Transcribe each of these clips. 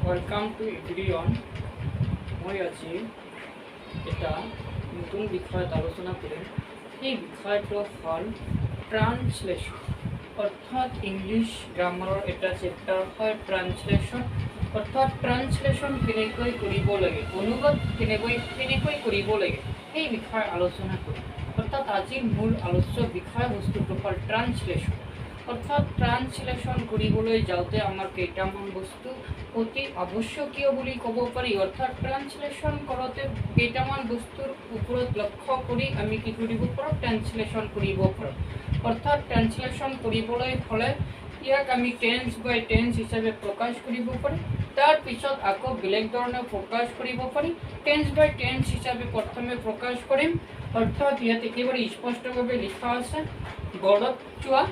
Welcome to এভৰিওয়ান। মই আজি এটা নতুন বিষয়ত আলোচনা কৰিম। এই বিষয়টো হ'ল ট্ৰান্সলেশ্যন, অৰ্থাৎ ইংলিছ গ্ৰামাৰৰ এটা চেপ্টাৰ হয় ট্ৰান্সলেশ্যন। অৰ্থাৎ ট্ৰান্সলেশ্যন কেনেকৈ কৰিব লাগে, অনুবাদ কেনেকৈ কৰিব লাগে, সেই বিষয়ে আলোচনা কৰিম। অৰ্থাৎ আজিৰ মূল আলোচ্য বিষয়বস্তুটো হ'ল ট্ৰান্সলেশ্যন। অৰ্থাৎ ট্ৰান্সলেশন কৰিবলৈ যাওঁতে আমাৰ কেইটামান বস্তু অতি আৱশ্যকীয় বুলি ক'ব পাৰি। অৰ্থাৎ ট্ৰান্সলেশন কৰোঁতে কেইটামান বস্তুৰ ওপৰত লক্ষ্য কৰি আমি কি কৰিব পাৰোঁ, ট্ৰান্সলেশন কৰিব পাৰোঁ। অৰ্থাৎ ট্ৰান্সলেশন কৰিবলৈ হ'লে ইয়াক আমি টেন্স বাই টেন্স হিচাপে প্ৰকাশ কৰিব পাৰি। তাৰ পিছত আকৌ বেলেগ ধৰণে প্ৰকাশ কৰিব পাৰি। টেন্স বাই টেন্স হিচাপে প্ৰথমে প্ৰকাশ কৰিম। অৰ্থাৎ ইয়াত একেবাৰে স্পষ্টভাৱে লিখা আছে বৰ্ডত চোৱা,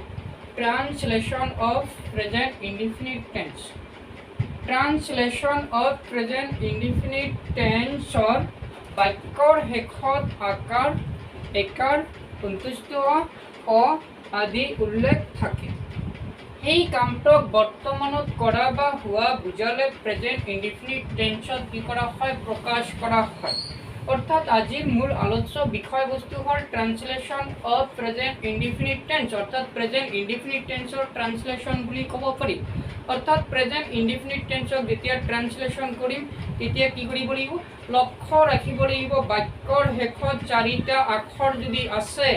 Translation of present indefinite tense. Translation of present indefinite tense or বাক্যৰ শেষত আকাৰ, একাৰ, সন্তুষ্ট অ আদি উল্লেখ থাকে। এই কামটোক বৰ্তমানত কৰা বা হোৱা বুজালে প্ৰেজেন্ট ইনডিফিনিট টেন্সত কি কৰা হয়, প্ৰকাশ কৰা হয়। অর্থাৎ আজির মূল আলোচ্য বিষয়বস্তু হল translation of present indefinite tense. অর্থাৎ প্রেজেন্ট ইনডিফিনিট টেন্সর ট্রান্সলেশন বুলি ক'ব পাৰি। অৰ্থাৎ প্ৰেজেন্ট ইনডিফিনিট টেন্সক যেতিয়া ট্ৰান্সলেশন কৰিম তেতিয়া কি কৰিব লাগিব, লক্ষ্য ৰাখিব লাগিব বাক্যৰ শেষত চাৰিটা আখৰ যদি আছে,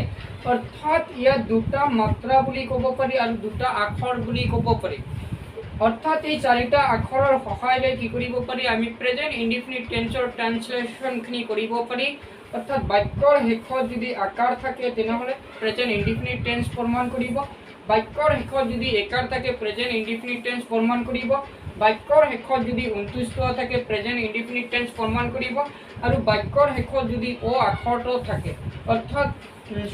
অৰ্থাৎ ইয়াত দুটা মাত্ৰা বুলি ক'ব পাৰি আৰু দুটা আখৰ বুলি ক'ব পাৰি। অৰ্থাৎ এই চাৰিটা আখৰৰ সহায় লৈ কি কৰিব পাৰি, আমি প্ৰেজেন্ট ইনডিফিনিট টেন্সৰ ট্ৰান্সলেশ্যনখিনি কৰিব পাৰি। অৰ্থাৎ বাক্যৰ শেষত যদি আকাৰ থাকে তেনেহ'লে প্ৰেজেন্ট ইনডিফিনিট টেন্স প্ৰমাণ কৰিব। বাক্যৰ শেষত যদি একাৰ থাকে প্ৰেজেন্ট ইনডিফিনিট টেন্স প্ৰমাণ কৰিব। বাক্যৰ শেষত যদি অন্তুষ্ট থাকে প্ৰেজেন্ট ইনডিফিনিট টেন্স প্ৰমাণ কৰিব। আৰু বাক্যৰ শেষত যদি অ আখৰটো থাকে, অৰ্থাৎ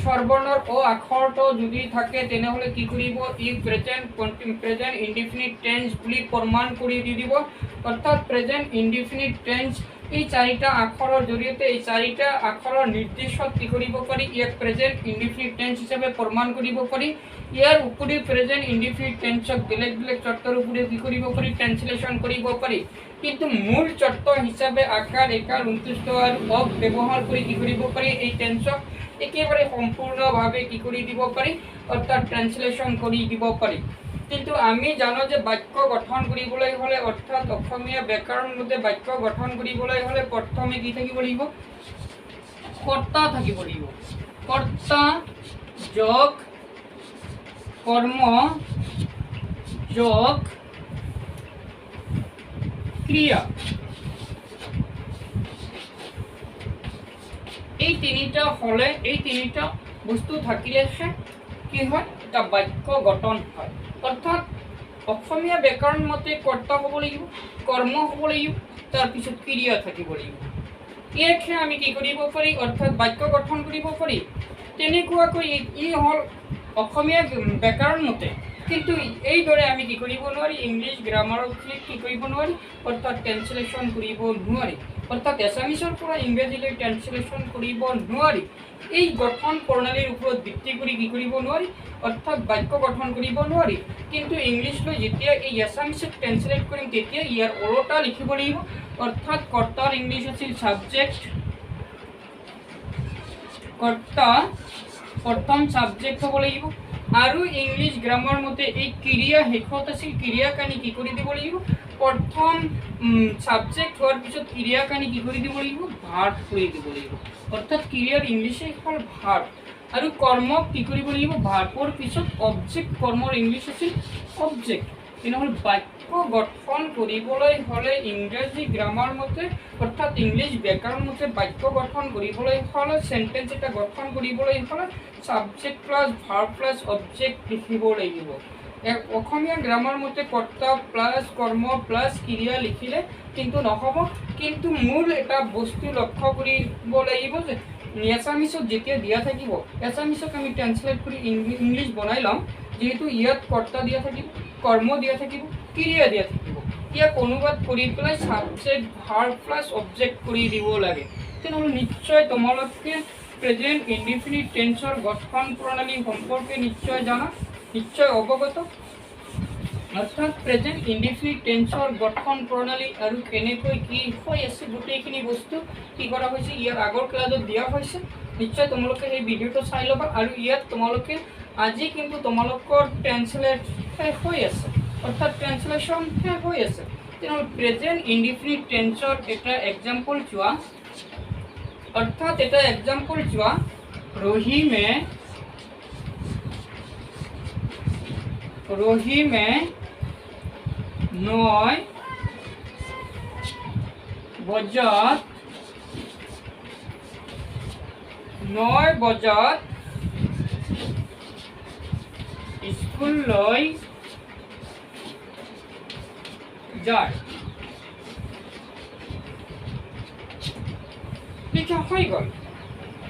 স্বৰবৰ্ণৰ অ আখৰটো যদি থাকে তেনেহ'লে কি কৰিব, ই প্ৰেজেন্ট ইনডিফিনিট টেন্স বুলি প্ৰমাণ কৰি দি দিব। অৰ্থাৎ প্ৰেজেন্ট ইনডিফিনিট টেন্স এই চাৰিটা আখৰৰ জৰিয়তে এই চাৰিটা আখৰৰ নিৰ্দেশত কি কৰিব পাৰি, ইয়াক প্ৰেজেন্ট ইনডিফিনিট টেন্স হিচাপে প্ৰমাণ কৰিব পাৰি। ইয়াৰ উপৰি প্ৰেজেন্ট ইনডিফিনিট টেন্সক বেলেগ বেলেগ চৰ্তৰ উপৰিও কি কৰিব পাৰি, ট্ৰান্সলেশ্যন কৰিব পাৰি। কিন্তু মূল চৰ্ত হিচাপে আকাৰ, একাৰ, অন্তুষ্ট আৰু অক ব্যৱহাৰ কৰি কি কৰিব পাৰি, এই টেন্সক একেবাৰে সম্পূৰ্ণভাৱে কি কৰি দিব পাৰি, অৰ্থাৎ ট্ৰান্সলেশ্যন কৰি দিব পাৰি। কিন্তু আমি জানো যে বাক্য গঠন কৰিবলৈ হ'লে, অৰ্থাৎ অসমীয়া ব্যাকৰণ মতে বাক্য গঠন কৰিবলৈ হ'লে প্ৰথমে কি থাকিব লাগিব, কৰ্তা থাকিব লাগিব। কৰ্তা যোগ কৰ্ম যোগ ক্ৰিয়া, এই তিনিটা হ'লে, এই তিনিটা বস্তু থাকিলেহে কি হয়, এটা বাক্য গঠন হয়। অর্থাৎ অসমীয়া ব্যাকরণ মতে কর্তা হ'ব লাগিব, কর্ম হ'ব লাগিব, তাৰপিছত ক্ৰিয়া থাকিব লাগিব। ইয়াকে আমি কি কৰিব পাৰি, অৰ্থাৎ বাক্য গঠন কৰিব পাৰি। তেনেকুৱাকৈ ই হ'ল অসমীয়া ব্যাকৰণ মতে। কিন্তু এইদৰে আমি কি কৰিব নোৱাৰি, ইংলিছ গ্ৰামাৰত কি কৰিব নোৱাৰি, অৰ্থাৎ ট্ৰান্সলেশ্যন কৰিব নোৱাৰি। অৰ্থাৎ এছামিছৰ পৰা ইংৰাজীলৈ ট্ৰান্সলেশ্যন কৰিব নোৱাৰি। এই গঠন প্ৰণালীৰ ওপৰত ভিত্তি কৰি কি কৰিব নোৱাৰি, অৰ্থাৎ বাক্য গঠন কৰিব নোৱাৰি। কিন্তু ইংলিছলৈ যেতিয়া এই এছামিছত ট্ৰান্সলেট কৰিম তেতিয়া ইয়াৰ ওলোটা লিখিব লাগিব। অৰ্থাৎ কৰ্তাৰ ইংলিছ আছিল ছাবজেক্ট, কৰ্তা প্ৰথম ছাবজেক্ট হ'ব লাগিব। আৰু ইংলিছ গ্ৰামাৰ মতে এই ক্ৰিয়া শেষত আছিল, ক্ৰিয়াক আমি কি কৰি দিব লাগিব, প্ৰথম ছাবজেক্ট হোৱাৰ পিছত ক্ৰিয়াক আমি কি কৰি দিব লাগিব, ভাৰ্ব কৰি দিব লাগিব। অৰ্থাৎ ক্ৰিয়াৰ ইংলিছে হ'ল ভাৰ্ব। আৰু কৰ্মক কি কৰিব লাগিব, ভাৰ্বৰ পিছত অবজেক্ট, কৰ্মৰ ইংলিছ আছিল অবজেক্ট। তেনেহ'লে বাক্য গঠন কৰিবলৈ হ'লে ইংৰাজী গ্ৰামাৰ মতে, অৰ্থাৎ ইংলিছ ব্যাকৰণ মতে বাক্য গঠন কৰিবলৈ হ'লে, চেণ্টেন্স এটা গঠন কৰিবলৈ হ'লে subject plus verb plus object লিখিব লাগিব। অসমীয়া গ্ৰামাৰ মতে কৰ্তা প্লাছ কৰ্ম প্লাছ ক্ৰিয়া লিখিলে কিন্তু নহ'ব। কিন্তু মূল এটা বস্তু লক্ষ্য কৰিব লাগিব যে এছামিছত যেতিয়া দিয়া থাকিব, এছামিছক আমি ট্ৰান্সলেট কৰি ইংলিছ বনাই ল'ম। যেহেতু ইয়াত কৰ্তা দিয়া থাকিব, কৰ্ম দিয়া থাকিব, ক্ৰিয়া দিয়া থাকিব, ইয়াক অনুবাদ কৰি পেলাই ছাবজেক্ট ভাৰ্ব প্লাছ অবজেক্ট কৰি দিব লাগে। তেনেহ'লে নিশ্চয় তোমালোকে প্ৰেজেন্ট ইনডিফিনিট টেন্সৰ গঠন প্ৰণালী সম্পৰ্কে নিশ্চয় জানা, নিশ্চয় অৱগত। অৰ্থাৎ প্ৰেজেন্ট ইনডিফিনিট টেন্সৰ গঠন প্ৰণালী আৰু কেনেকৈ কি হৈ আছে গোটেইখিনি বস্তু কি কৰা হৈছে ইয়াৰ আগৰ ক্লাছত দিয়া হৈছে। নিশ্চয় তোমালোকে সেই ভিডিঅ'টো চাই ল'বা। আৰু ইয়াত তোমালোকে আজি কিন্তু তোমালোকৰ ট্ৰেন্সলেট শেষ হৈ আছে, অৰ্থাৎ ট্ৰেন্সলেশ্যন শেষ হৈ আছে। তেনেহ'লে প্ৰেজেন্ট ইনডিফিনিট টেন্সৰ এটা এক্সাম্পল চোৱা, অৰ্থাৎ এটা এক্সাম্পল চোৱা। রহিমে 9 বজাত স্কুললৈ যায়। লিখা হৈ গ'ল।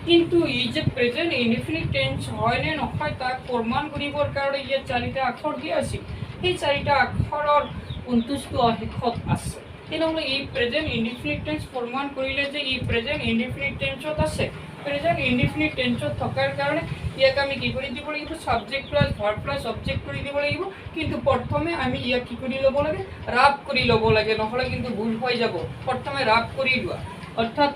কিন্তু এই যে প্রেজেন্ট ইনডিফিনিট টেন্স হয় নে নহয় তাক প্রমাণ কৰিবৰ কাৰণে ইয়াত 4টা আখৰ দিয়া আছিল। সেই 4টা আখৰৰ 29টো শেষত আছে। তেনেহ'লে এই প্ৰেজেন্ট ইনডিফিনিট টেন্স প্ৰমাণ কৰিলে যে এই প্ৰেজেন্ট ইনডিফিনিট টেন্সত আছে। প্ৰেজেন্ট ইনডিফিনিট টেন্সত থকাৰ কাৰণে ইয়াক আমি কি কৰি দিব লাগিব, subject plus verb plus object কৰি দিব লাগিব। কিন্তু প্ৰথমে আমি ইয়াক কি কৰি ল'ব লাগে, ৰাব কৰি ল'ব লাগে, নহ'লে কিন্তু ভুল হৈ যাব। প্ৰথমে ৰাব কৰি লোৱা, অৰ্থাৎ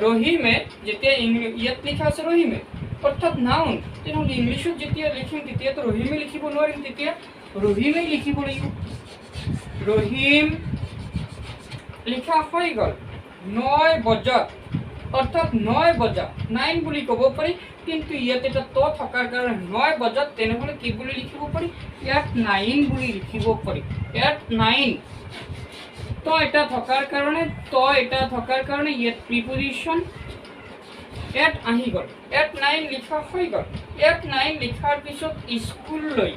রহিমে যেতিয়া ইয়াত লিখা আছে রহিমে অর্থাৎ নাউন। তেনেহ'লে ইংলিছত যেতিয়া লিখিম তেতিয়া তো রহিমে লিখিব নোৱাৰিম, তেতিয়া রহিমেই লিখিব লাগিব। রহিম লিখা হৈ গ'ল 9 বজাত, অর্থাৎ 9 বজা 9 বুলি ক'ব পাৰি। কিন্তু ইয়াত এটা তো থকাৰ কাৰণে 9 বজাত, তেনেহ'লে কি বুলি লিখিব পাৰি, ইয়াত 9 বুলি লিখিব পাৰি। ইয়াত 9 তো এটা থকাৰ কাৰণে ইয়াত প্ৰিপজিশ্যন এট আহি গ'ল। এট 9 লিখা হৈ গ'ল। এট 9 লিখাৰ পিছত স্কুললৈ,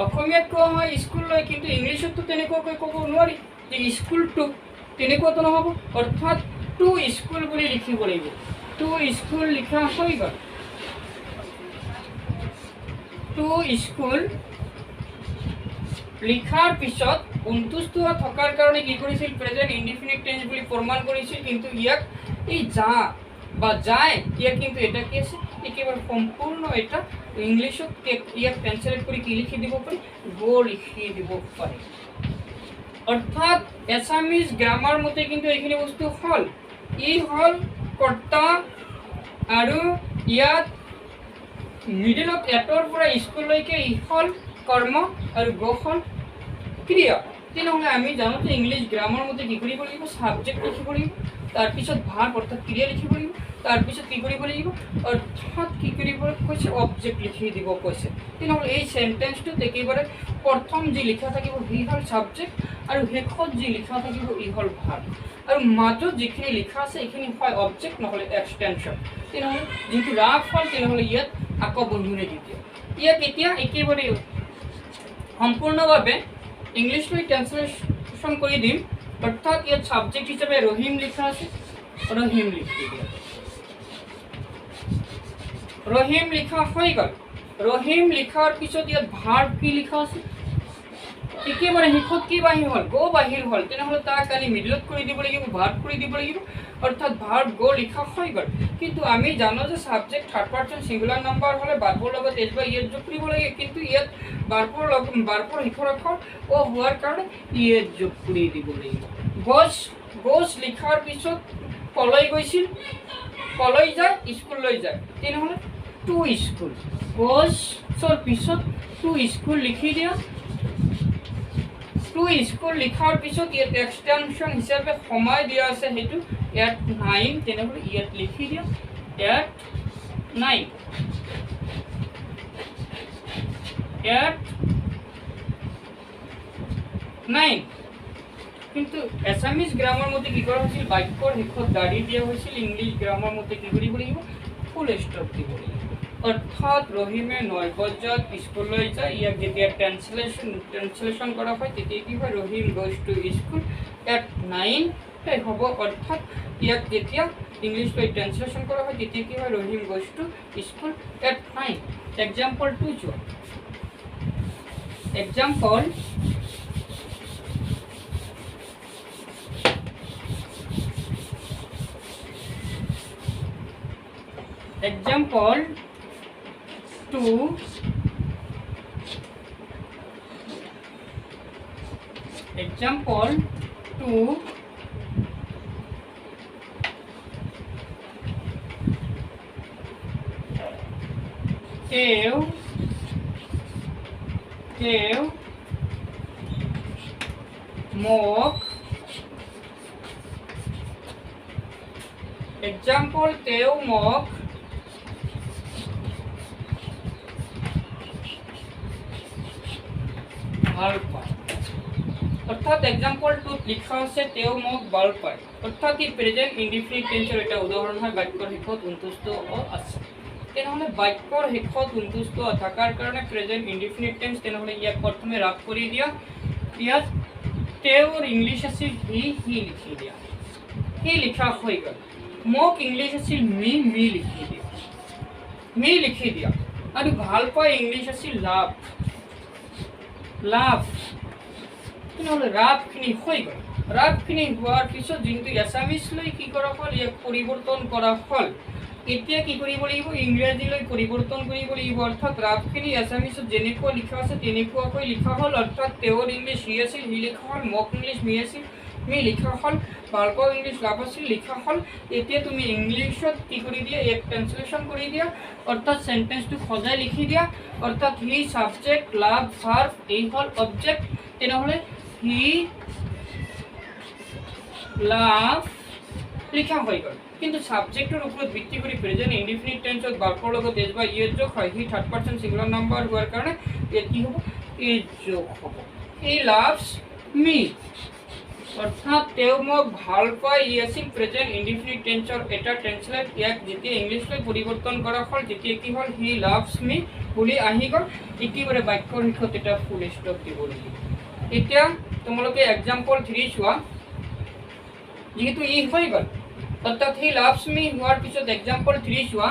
অসমীয়াত কোৱা হয় স্কুললৈ, কিন্তু ইংলিছতো তেনেকুৱাকৈ ক'ব নোৱাৰি যে স্কুল টু, তেনেকুৱাতো নহ'ব। অৰ্থাৎ টু স্কুল বুলি লিখিব লাগিব। টু স্কুল লিখা হৈ গ'ল। টু স্কুল লিখাৰ পিছত 29টো থকাৰ কাৰণে কি কৰিছিল, প্ৰেজেন্ট ইনডিফিনিট টেন্স বুলি প্ৰমাণ কৰিছিল। কিন্তু ইয়াক এই যা বা যায় ইয়াক কিন্তু এটা কি আছে, একেবাৰে সম্পূৰ্ণ এটা ইংলিছত ইয়াক ট্ৰান্সলেট কৰি কি লিখি দিব পাৰি, গো লিখি দিব পাৰি। অৰ্থাৎ এছামিজ গ্ৰামাৰ মতে কিন্তু এইখিনি বস্তু হ'ল, ই হ'ল কৰ্তা আৰু ইয়াত মিডিলত এটৰ পৰা স্কুললৈকে ই হ'ল কৰ্ম আৰু গো হ'ল ক্ৰিয়া। তেনেহ'লে আমি জানো যে ইংলিশ গ্ৰামাৰ মধ্যে কি কৰিব লাগিব, সাবজেক্ট লিখিব লাগিব, তাৰপিছত ভাৰ্ব অৰ্থাৎ ক্ৰিয়া লিখিব লাগিব, তাৰপিছত কি কৰিব লাগিব, অৰ্থাৎ কি কৰিব কৈছে, অবজেক্ট লিখি দিব কৈছে। তেনেহ'লে এই সেন্টেন্সটোত একেবাৰে প্ৰথম যি লিখা থাকিব সি হ'ল সাবজেক্ট, আৰু শেষত যি লিখা থাকিব ই হ'ল ভাৰ্ব, আৰু মাজত যিখিনি লিখা আছে এইখিনি হয় অবজেক্ট নহ'লে এক্সটেনশন। তেনেহ'লে যিটো ৰাফ হ'ল, তেনেহ'লে ইয়াত আকৌ বন্ধনী দি দিয়ে। ইয়াক এতিয়া একেবাৰে সম্পূৰ্ণভাৱে ইংলিশলৈ ট্ৰান্সলেশন কৰি দিম। অৰ্থাৎ ইয়াত সাবজেক্ট হিসাবে ৰহিম লিখা আছে, ৰহিম লিখি দিয়া। ৰহিম লিখা হৈ গ'ল। ৰহিম লিখাৰ পিছত ইয়াত ভাৰ্ব কি লিখা আছে, একেবাৰে শেষত কি বাহিৰ হ'ল, গো বাহিৰ হ'ল। তেনেহ'লে তাক আমি মিডলত কৰি দিব লাগিব, ভাৰ্ব কৰি দিব লাগিব, অর্থাৎ ভার্ব গো লিখা হৈ গ'ল। কিন্তু আমি জানো যে subject third person singular number হ'লে ভাৰ্বৰ লগত এছ বা ইয়েছ যোগ কৰিব লাগে। কিন্তু ইয়াত ভাৰ্বৰ শেষৰ অক্ষৰ ও হোৱাৰ কাৰণে ইয়েছ যোগ কৰি দিব লাগিব। গছ লিখাৰ পিছত কলৈ গৈছিল, কলৈ যায়, স্কুললৈ যায়। তেনেহ'লে টু স্কুল, গছৰ পিছত টু স্কুল লিখি দিয়া। টু স্কুল লিখাৰ পিছত ইয়াত এক্সটেনশন হিচাপে সময় দিয়া আছে, সেইটো এট 9। তেনেহ'লে ইয়াত লিখি দিয়া এট 9। এট 9 কিন্তু এছামিজ গ্ৰামাৰ মতে কি কৰা হৈছিল, বাক্যৰ শেষত দাঁড়ি দিয়া হৈছিল। ইংলিছ গ্ৰামাৰ মতে কি কৰিব লাগিব, ফুল ষ্টপ দিব লাগিব। অৰ্থাৎ ৰহিমে 9 বজাত স্কুললৈ যায়। ইয়াক যেতিয়া ট্ৰান্সলেশন কৰা হয় তেতিয়া কি হয়, রহিম গোজ টু স্কুল এট 9 হ'ব। অর্থাৎ ইয়াক যেতিয়া ইংলিশলৈ ট্রান্সলেশন কৰা হয় তেতিয়া কি হয়, Rahim goes to school at 9। Example 2 চোৱা। এক্সাম্পল एग्जाम्पल टू মোক एग्जाम्पल तेव मक ভাল পায় অর্থাৎ एग्जाम्पल टू लिखा আছে তেव मक ভাল পায় অর্থাৎ ই প্রেজেন্ট ইনডিফিনিট টেন্সৰ এটা উদাহৰণ হয় বাক্যৰ শেষত সন্তুষ্ট আছে তেনেহলে বাক্যৰ শেষত সন্তুষ্ট থাকাৰ কাৰণে প্ৰেজেন্ট ইনডিফিনিট টেন্স তেনেহলে ইয়াক প্ৰথমে ৰাখ কৰি দিয়া ইয়াত তেওৰ ইংলিশ আছিল হি লিখি দিয়া হি লিখা হৈ গ'ল মোক ইংলিশ আছিল মি লিখি দিয়া আৰু ভাল পায় ইংলিশ আছিল লাভ তেনেহ'লে ৰাভখিনি হৈ গ'ল ৰাভখিনি হোৱাৰ পিছত যোনটো এছামিছ লৈ কি কৰা হ'ল ইয়াক পৰিৱৰ্তন কৰা হ'ল এতিয়া কি কৰিব লাগিব ইংৰাজীলৈ পৰিৱৰ্তন কৰিব লাগিব অৰ্থাৎ ৰাভখিনি এছামিছত যেনেকুৱা লিখা আছে তেনেকুৱাকৈ লিখা হ'ল অৰ্থাৎ তেওঁৰ ইংলিছ হি আছিল হি লিখা হ'ল মোক ইংলিছ মি আছিল মি লিখা হ'ল ভাল পাওঁ ইংলিছ লাভ আছিল লিখা হ'ল এতিয়া তুমি ইংলিছত কি কৰি দিয়া এক ট্ৰান্সলেশ্যন কৰি দিয়া অৰ্থাৎ সেন্টেন্সটো সজাই লিখি দিয়া অৰ্থাৎ হি সাবজেক্ট লাভ ভাৰ্ব এই হ'ল অবজেক্ট তেনেহ'লে হি লাভ লিখা হৈ গ'ল কিন্তু সাবজেক্টৰ ওপৰত ভিত্তি কৰি প্ৰেজেন্ট ইনডিফিনিট টেন্সত ভাৰ্বৰ লগত এজ বা ইজ যোগ হয় হি থাৰ্ড পাৰ্সন সিঙ্গুলাৰ নাম্বাৰ হোৱাৰ কাৰণে ইয়াত কি হ'ব ইজ যোগ হ'ব হি লাভস মি অর্থাৎ তেও মোক ভাল পায় ই আছিল প্রেজেন্ট ইনডিফিনিট টেন্সৰ এটা টেন্সলৈ ইয়াক যেতিয়া ইংলিছলৈ পৰিৱৰ্তন কৰা হ'ল তেতিয়া কি হ'ল হি লাভস মি বুলি আহি গ'ল একেবাৰে বাক্যৰ শেষত এটা ফুল ষ্টপ দিব লাগিব এতিয়া তোমালোকে एग्जांपल 3 চোৱা যেহেতু ই হৈ গ'ল অৰ্থাৎ হি লাভস মি হোৱাৰ পিছত एग्जांपल 3 চোৱা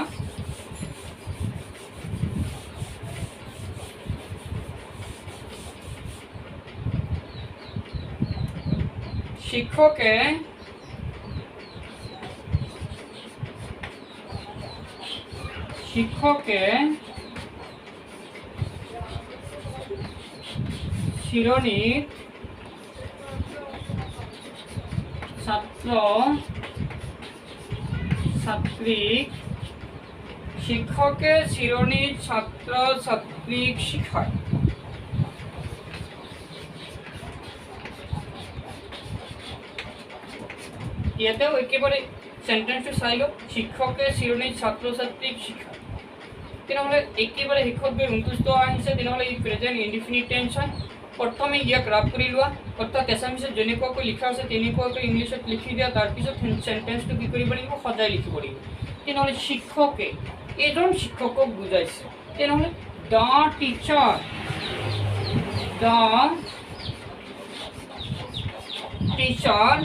শিক্ষকে শিৰোনীত ছাত্ৰ ছাত্ৰীক শিক্ষকে শিৰোনীত ছাত্ৰ ছাত্ৰীক শিখায় ইয়াতেও একেবাৰে সেন্টেন্সটো চাই লওক শিক্ষকে শিৰণীত ছাত্ৰ ছাত্ৰীক শিকায় তেনেহ'লে একেবাৰে শেষত গৈ সন্তুষ্ট আহিছে তেনেহ'লে ই প্ৰেজেন্ট ইনডিফিনিট টেন্স হয় প্ৰথমে ইয়াক ৰাপ কৰি লোৱা অৰ্থাৎ এছামিছত যেনেকুৱাকৈ লিখা আছে তেনেকুৱাকৈ ইংলিছত লিখি দিয়া তাৰপিছত সেন্টেন্সটো কি কৰিব লাগিব সজাই লিখিব লাগিব তেনেহ'লে শিক্ষকে এজন শিক্ষকক বুজাইছে তেনেহ'লে দ্য টিচাৰ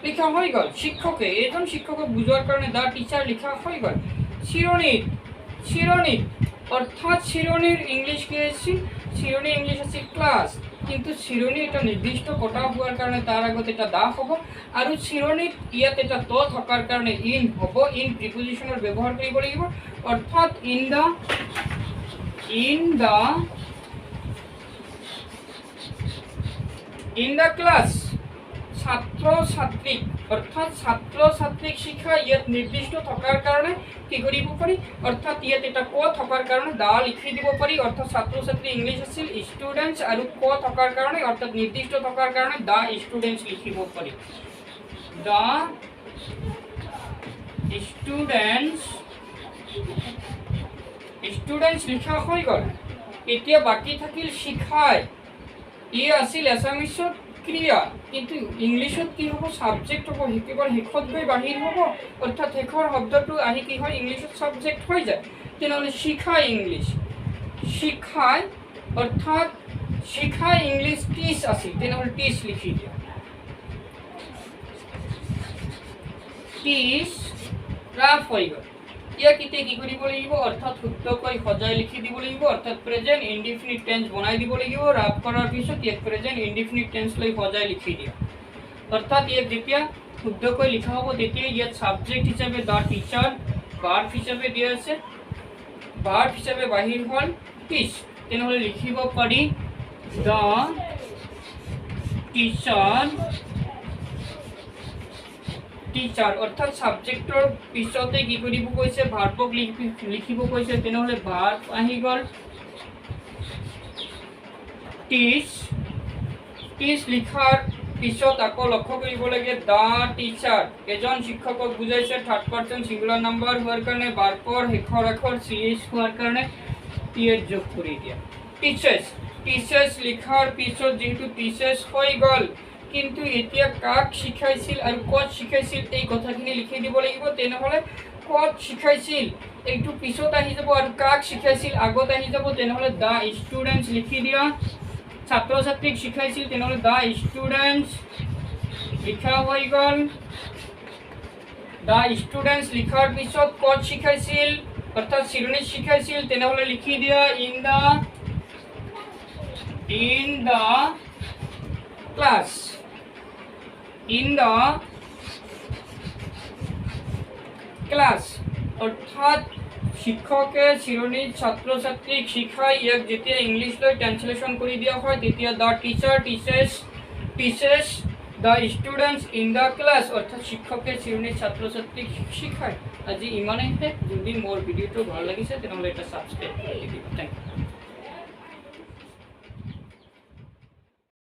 লিখা হৈ গ'ল শিক্ষকে এজন শিক্ষকক বুজোৱাৰ কাৰণে দ্য টিচাৰ লিখা হৈ গ'ল শিৰণীত অৰ্থাৎ শিৰণীৰ ইংলিছ কি আছিল শিৰণী ইংলিছ আছিল ক্লাছ কিন্তু শিৰণী এটা নিৰ্দিষ্ট কথা হোৱাৰ কাৰণে তাৰ আগত এটা দা হ'ব আৰু শিৰণীত ইয়াত এটা ত থকাৰ কাৰণে ইন হ'ব ইন প্ৰিপজিশ্যনৰ ব্যৱহাৰ কৰিব লাগিব অৰ্থাৎ ইন দা ক্লাছ ছাত্ৰ ছাত্ৰীক অৰ্থাৎ ছাত্ৰ ছাত্ৰীক শিক্ষা ইয়াত নিৰ্দিষ্ট থকাৰ কাৰণে কি কৰিব পাৰি অৰ্থাৎ ইয়াত এটা ক থকাৰ কাৰণে দা লিখি দিব পাৰি অৰ্থাৎ ছাত্ৰ ছাত্ৰী ইংলিছ আছিল ষ্টুডেণ্টছ আৰু ক থকাৰ কাৰণে অৰ্থাৎ নিৰ্দিষ্ট থকাৰ কাৰণে দা ষ্টুডেণ্টছ লিখিব পাৰি দা ষ্টুডেণ্টছ লিখা হৈ গ'ল এতিয়া বাকী থাকিল শিখায় ই আছিল এছামিছত ক্রিয়া কিন্তু ইংলিশত কি হ'ব সাবজেক্ট হ'ব একেবাৰে শেষত গৈ বাহিৰ হ'ব অৰ্থাৎ শেষৰ শব্দটো আহি কি হয় ইংলিশত সাবজেক্ট হৈ যায় তেনেহ'লে শিখায় ইংলিশ শিখায় অৰ্থাৎ শিখায় ইংলিশ টিচ আছিল তেনেহ'লে টিচ লিখি দিয়া টিচ ৰাফ হৈ গ'ল ইয়াক এতিয়া কি কৰিব লাগিব অৰ্থাৎ শুদ্ধকৈ সজাই লিখি দিব লাগিব অৰ্থাৎ প্ৰেজেন্ট ইনডিফিনিট টেন্স বনাই দিব লাগিব ৰাফ কৰাৰ পিছত ইয়াক প্ৰেজেন্ট ইনডিফিনিট টেন্স লৈ সজাই লিখি দিয়া অৰ্থাৎ ইয়াক যেতিয়া শুদ্ধকৈ লিখা হ'ব তেতিয়া ইয়াত সাবজেক্ট হিচাপে দ্য টিচাৰ ভাৰ্ব হিচাপে দিয়া আছে ভাৰ্ব হিচাপে বাহিৰ হ'ল টিচ তেনেহ'লে লিখিব পাৰি দ্য টিচাৰ টিচাৰ অৰ্থাৎ সাবজেক্টৰ পিছতে কি কৰিব কৈছে ভাৰ্বক লিখিব কৈছে তেনেহলে ভাৰ্ব আহি গল টিচ টিচ লিখাৰ পিছত আকৌ লক্ষ্য কৰিব লাগে দা টিচাৰ এজন শিক্ষকক বুজাইছে থাৰ্ড পাৰসন সিঙ্গুলাৰ নাম্বাৰ হোৱাৰ কাৰণে ভাৰ্বৰ শেষৰ আখৰ ch হোৱাৰ কাৰণে টিএছ যোগ কৰি দিয়া টিচাৰ্স টিচাৰ্স লিখাৰ পিছত যেহেতু টিচাৰ্স হৈ গল কিন্তু এতিয়া কাক শিখাইছিল আৰু কত শিখাইছিল এই কথাখিনি লিখি দিব লাগিব তেনেহলে কত শিখাইছিল এইটো পিছত আহি যাব আৰু কাক শিখাইছিল আগত আহি যাব তেনেহলে দা ষ্টুডেন্টস লিখি দিয়া ছাত্র ছাত্রীক শিখাইছিল তেনেহলে দা ষ্টুডেন্টস লিখা হৈ গল দা ষ্টুডেন্টস লিখাৰ পিছত কত শিখাইছিল অর্থাৎ শিরোনাম শিখাইছিল তেনেহলে লিখি দিয়া in the class in the class অর্থাৎ শিক্ষকে শিরোনাম ছাত্র ছাত্রীক শিখায় ইয়াক যেতিয়া ইংলিশ লৈ ট্রান্সলেশন কৰি দিয়া হয় তেতিয়া the teacher teaches the students in the class অর্থাৎ শিক্ষকে শিরোনাম ছাত্র ছাত্রীক শিখায় আজি ইমানেই যদি মোৰ ভিডিওটো ভাল লাগিছে তেনেহলে এটা সাবস্ক্ৰাইব কৰি দিবা থ্যাংক ইউ